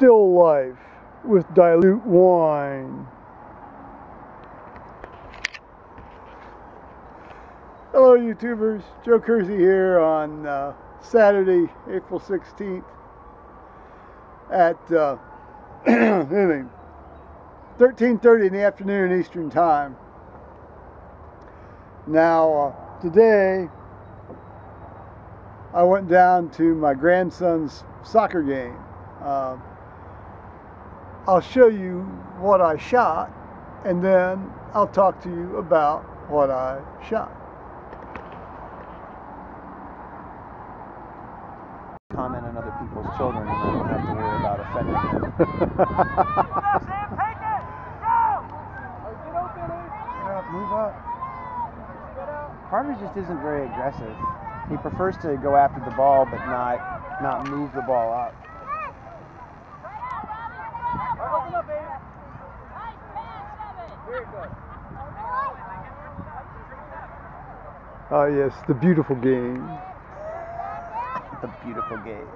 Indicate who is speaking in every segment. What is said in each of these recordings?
Speaker 1: Still life with dilute wine. Hello YouTubers, Joe Kersey here on Saturday, April 16th at 13:30 in the afternoon Eastern Time. Now today I went down to my grandson's soccer game. I'll show you what I shot, and then I'll talk to you about what I shot.
Speaker 2: Comment on other people's children, and I don't have to worry about offending them. Move up. Carter just isn't very aggressive. He prefers to go after the ball, but not move the ball up.
Speaker 3: Open up, baby. Very good.
Speaker 1: Ah yes, the beautiful game.
Speaker 2: The beautiful game.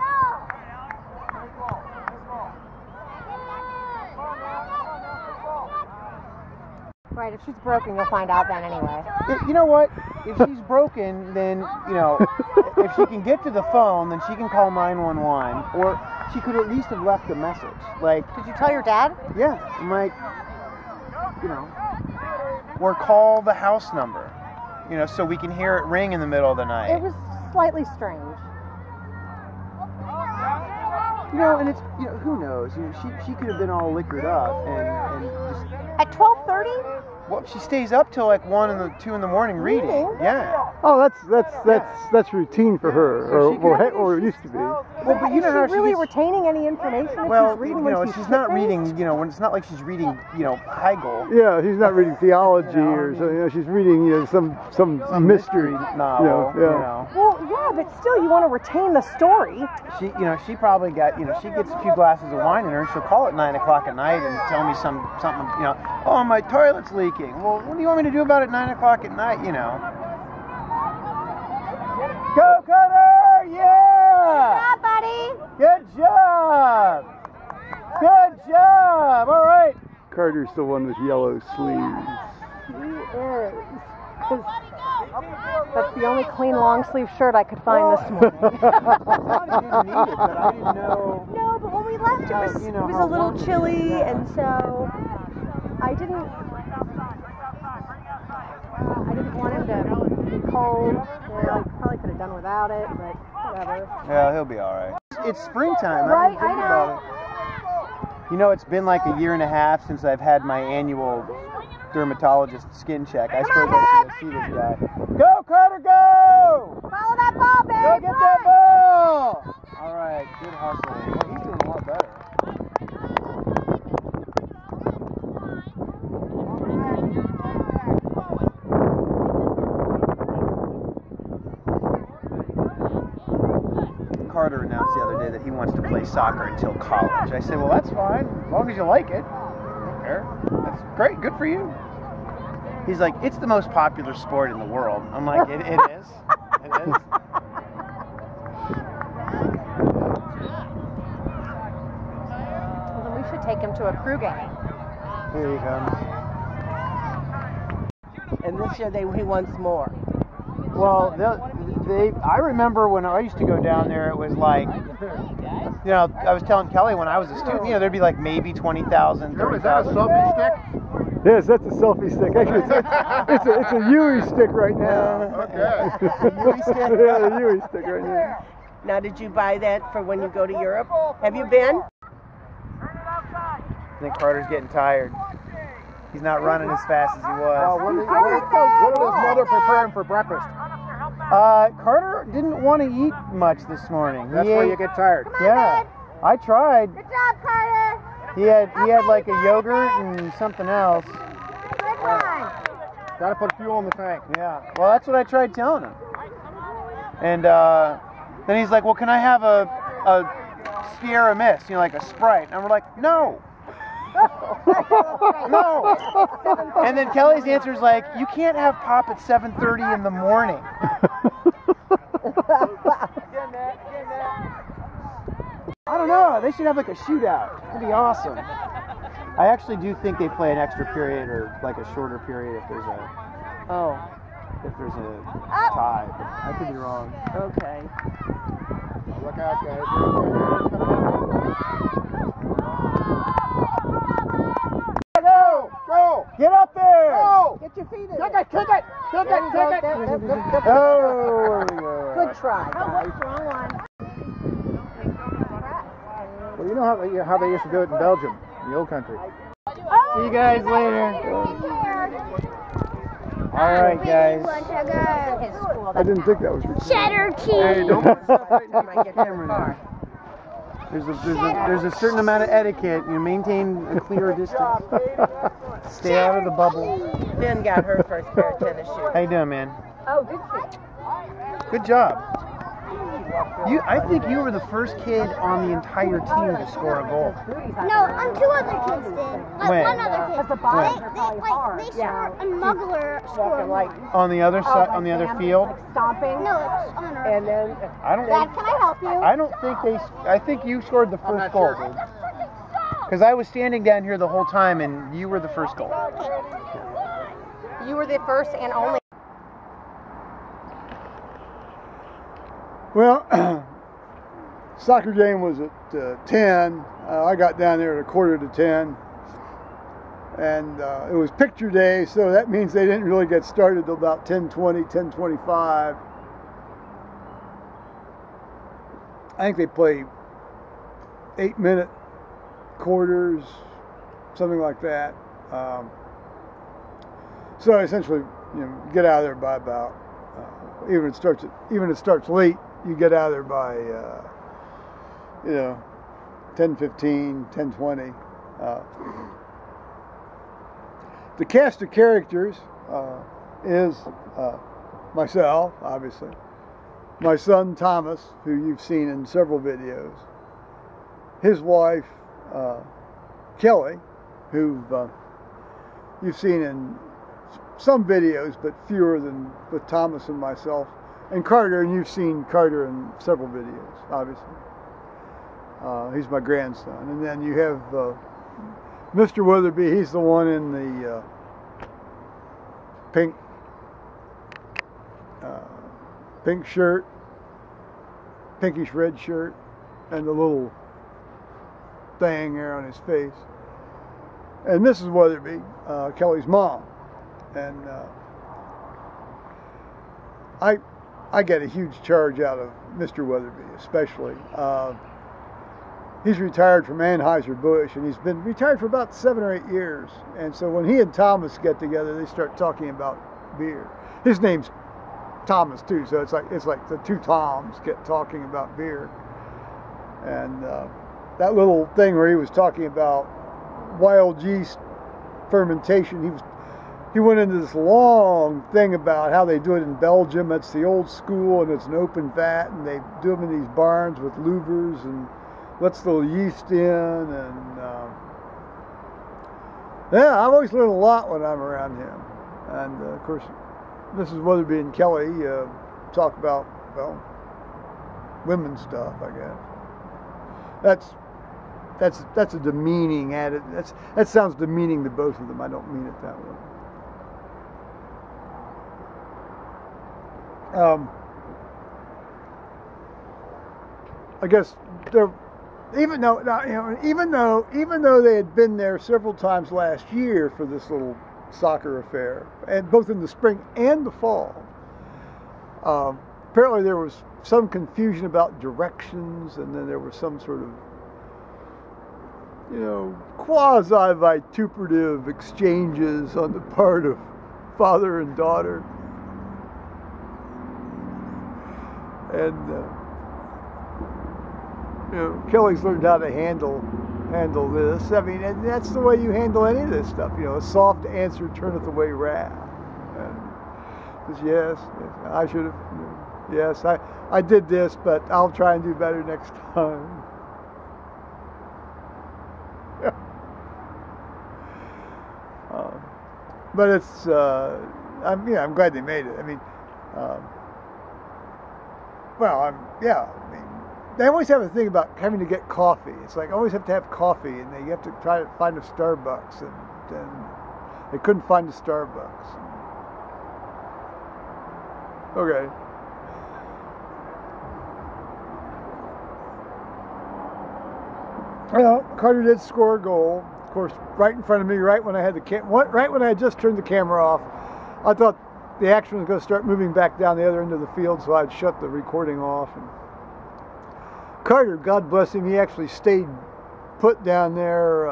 Speaker 4: Right, if she's broken, you'll find out then anyway.
Speaker 2: You know what? If she's broken, then, you know, if she can get to the phone, then she can call 911, or she could at least have left a message. Like,
Speaker 4: Did you tell your dad?
Speaker 2: yeah, I'm like, you know, or call the house number, you know, so we can hear it ring in the middle of the night.
Speaker 4: It was slightly strange.
Speaker 2: You know, and it's, you know, who knows? You know, she could have been all liquored up and just.
Speaker 4: At 12:30?
Speaker 2: Well, she stays up till like 1 and 2 in the morning reading. Yeah.
Speaker 1: Oh, that's routine for her,
Speaker 2: So
Speaker 1: or it used to be.
Speaker 2: Well, but you know how
Speaker 4: Is she really
Speaker 2: gets,
Speaker 4: retaining any information if
Speaker 2: well,
Speaker 4: she's reading
Speaker 2: you
Speaker 4: when
Speaker 2: know, she's not
Speaker 4: shit-faced?
Speaker 2: reading. You know, when it's not like she's reading, you know, Hegel.
Speaker 1: Yeah, she's not reading theology
Speaker 2: You know,
Speaker 1: or something. You know, she's reading some mystery
Speaker 2: novel.
Speaker 1: You know, yeah.
Speaker 2: You know.
Speaker 4: Well, yeah, but still, you want to retain the story.
Speaker 2: She, you know, she probably got, you know, she gets a few glasses of wine in her, and she'll call at 9 o'clock at night and tell me something, you know, oh, my toilet's leaking. Well, what do you want me to do about it at 9 o'clock at night, you know? Go, Cutter! Yeah!
Speaker 4: Good job, buddy.
Speaker 2: Good job! Good job! All right.
Speaker 1: Carter's the one with yellow sleeves.
Speaker 4: He is. 'Cause that's the only clean long sleeve shirt I could find this morning.
Speaker 2: I thought you didn't need it, but I didn't know.
Speaker 4: No, but when we left, it was,
Speaker 2: you know,
Speaker 4: it was
Speaker 2: how
Speaker 4: a little
Speaker 2: warm it is.
Speaker 4: chilly, and so I didn't want him to be cold. You know, I probably could have done without it, but whatever.
Speaker 2: Yeah, he'll be all right. It's springtime.
Speaker 4: Right,
Speaker 2: I didn't think
Speaker 4: I know.
Speaker 2: about it. You know, it's been like a year and a half since I've had my annual dermatologist skin check. I suppose I should go see this guy. Go, Carter, go!
Speaker 4: Follow that ball, baby.
Speaker 2: Go get that ball! All right, good hustle. Well, he's doing a lot better. Carter announced the other day that he wants to play soccer until college. I said, well, that's fine, as long as you like it. There. That's great, good for you. He's like, it's the most popular sport in the world. I'm like, it is. It is.
Speaker 4: Well, then we should take him to a crew game.
Speaker 2: Here he comes.
Speaker 5: And this year he wants more.
Speaker 2: Well, I remember when I used to go down there, it was like, you know, I was telling Kelly when I was a student, you know, there'd be like maybe 20,000, 30,000.
Speaker 1: selfie stick? Yes, that's a selfie stick. Actually, it's a Yui stick right now.
Speaker 5: Okay.
Speaker 2: Yui stick?
Speaker 1: Yeah, the Yui stick right now.
Speaker 5: Now, did you buy that for when you go to Europe? Have you been?
Speaker 2: I think Carter's getting tired. He's not running as fast as he was.
Speaker 1: What is mother preparing for breakfast?
Speaker 2: Carter didn't want to eat much this morning.
Speaker 1: That's why you get tired.
Speaker 2: Yeah, I tried.
Speaker 4: Good job, Carter.
Speaker 2: He had like a yogurt and something else.
Speaker 4: Good one.
Speaker 1: Gotta put fuel in the tank.
Speaker 2: Yeah, well, that's what I tried telling him. And then he's like, well, can I have a Sierra Mist, you know, like a Sprite? And we're like, no. No. And then Kelly's answer is like, you can't have pop at 7:30 in the morning. I don't don't know. They should have like a shootout. That'd be awesome. I actually do think they play an extra period or like a shorter period if there's a tie. But I could be wrong.
Speaker 5: Okay.
Speaker 3: Look out, guys. Go! Go!
Speaker 2: Get up there!
Speaker 3: Go!
Speaker 5: Get your feet in.
Speaker 3: Kick it! Kick it! Kick it! Kick it!
Speaker 2: Oh, there we go.
Speaker 5: Good try, guys.
Speaker 4: Wrong one.
Speaker 3: Well, you know how they used to do it in Belgium, in the old country.
Speaker 2: See you guys later. All right, guys.
Speaker 1: I didn't think that was recorded.
Speaker 6: Cheddar
Speaker 2: Hey,
Speaker 6: cheese.
Speaker 2: don't put stuff right near my camera now. There's a certain amount of etiquette. You maintain a clear distance. Stay out of the bubble.
Speaker 5: Finn got her first pair of tennis shoes.
Speaker 2: How you doing, man?
Speaker 4: Oh, did she?
Speaker 2: Good job. I think you were the first kid on the entire team to score a goal.
Speaker 6: No, two other kids did.
Speaker 2: When?
Speaker 6: One other kid.
Speaker 4: The bottoms are probably hard.
Speaker 6: They scored. A muggler
Speaker 5: Walking like,
Speaker 6: scored.
Speaker 2: On the other side, on the other field.
Speaker 4: Like stomping.
Speaker 6: No, it's on our.
Speaker 5: and then
Speaker 2: I don't.
Speaker 6: Dad, can I help you?
Speaker 2: I don't think they. I think you scored the first goal. Because I was standing down here the whole time, and you were the first goal.
Speaker 4: You were the first and only.
Speaker 1: Well, soccer game was at 10. I got down there at 9:45, and it was picture day, so that means they didn't really get started till about 10:20, 10:25. I think they play 8-minute quarters, something like that. So essentially, get out of there by about even it starts late. You get out of there by 10:15, 10:20. The cast of characters is myself, obviously, my son Thomas, who you've seen in several videos, his wife Kelly, who you've seen in some videos, but fewer than with Thomas and myself, and Carter, and you've seen Carter in several videos, obviously. He's my grandson. And then you have Mr. Weatherby. He's the one in the pink shirt, pinkish red shirt, and the little thing there on his face. And Mrs. Weatherby, Kelly's mom. And I get a huge charge out of Mr. Weatherby, especially. He's retired from Anheuser-Busch, and he's been retired for about 7 or 8 years. And so when he and Thomas get together, they start talking about beer. His name's Thomas too, so it's like the two Toms get talking about beer. And that little thing where he was talking about wild yeast fermentation, he went into this long thing about how they do it in Belgium. It's the old school, and it's an open vat, and they do them in these barns with louvers and lets the yeast in. And yeah, I've always learned a lot when I'm around him. And of course, Mrs. Weatherby and Kelly talk about, well, women's stuff, I guess. That's a demeaning attitude. That sounds demeaning to both of them. I don't mean it that way. I guess even though they had been there several times last year for this little soccer affair, and both in the spring and the fall, apparently there was some confusion about directions, and then there was some sort of quasi-vituperative exchanges on the part of father and daughter. And Kelly's learned how to handle this. I mean, and that's the way you handle any of this stuff. A soft answer turneth away wrath. Yes, I should have. Yes, I did this, but I'll try and do better next time. But it's. I'm glad they made it. I mean. they always have a thing about having to get coffee. It's like always have to have coffee, and you have to try to find a Starbucks, and they couldn't find a Starbucks. Okay. Well, Carter did score a goal. Of course, right in front of me, right when I had right when I had just turned the camera off. I thought the action was going to start moving back down the other end of the field, so I'd shut the recording off. And Carter, God bless him, he actually stayed put down there.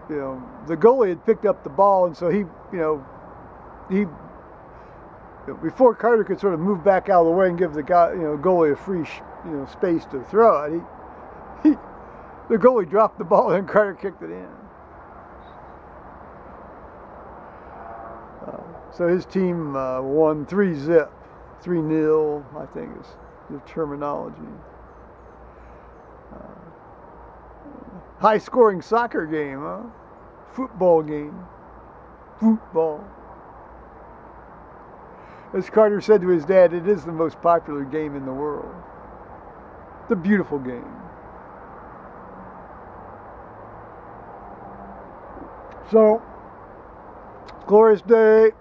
Speaker 1: You know, the goalie had picked up the ball, and so he before Carter could sort of move back out of the way and give the guy, goalie a free, space to throw it, the goalie dropped the ball and Carter kicked it in. So his team won 3-0, 3-0, I think is the terminology. High-scoring soccer game, huh? Football game. Football. As Carter said to his dad, it is the most popular game in the world. The beautiful game. So, glorious day.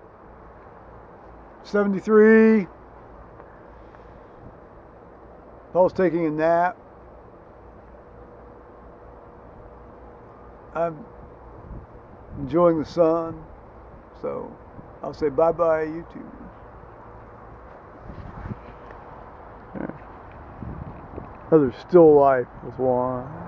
Speaker 1: 73. Paul's taking a nap. I'm enjoying the sun. So, I'll say bye-bye, YouTube. Another still life with Juan.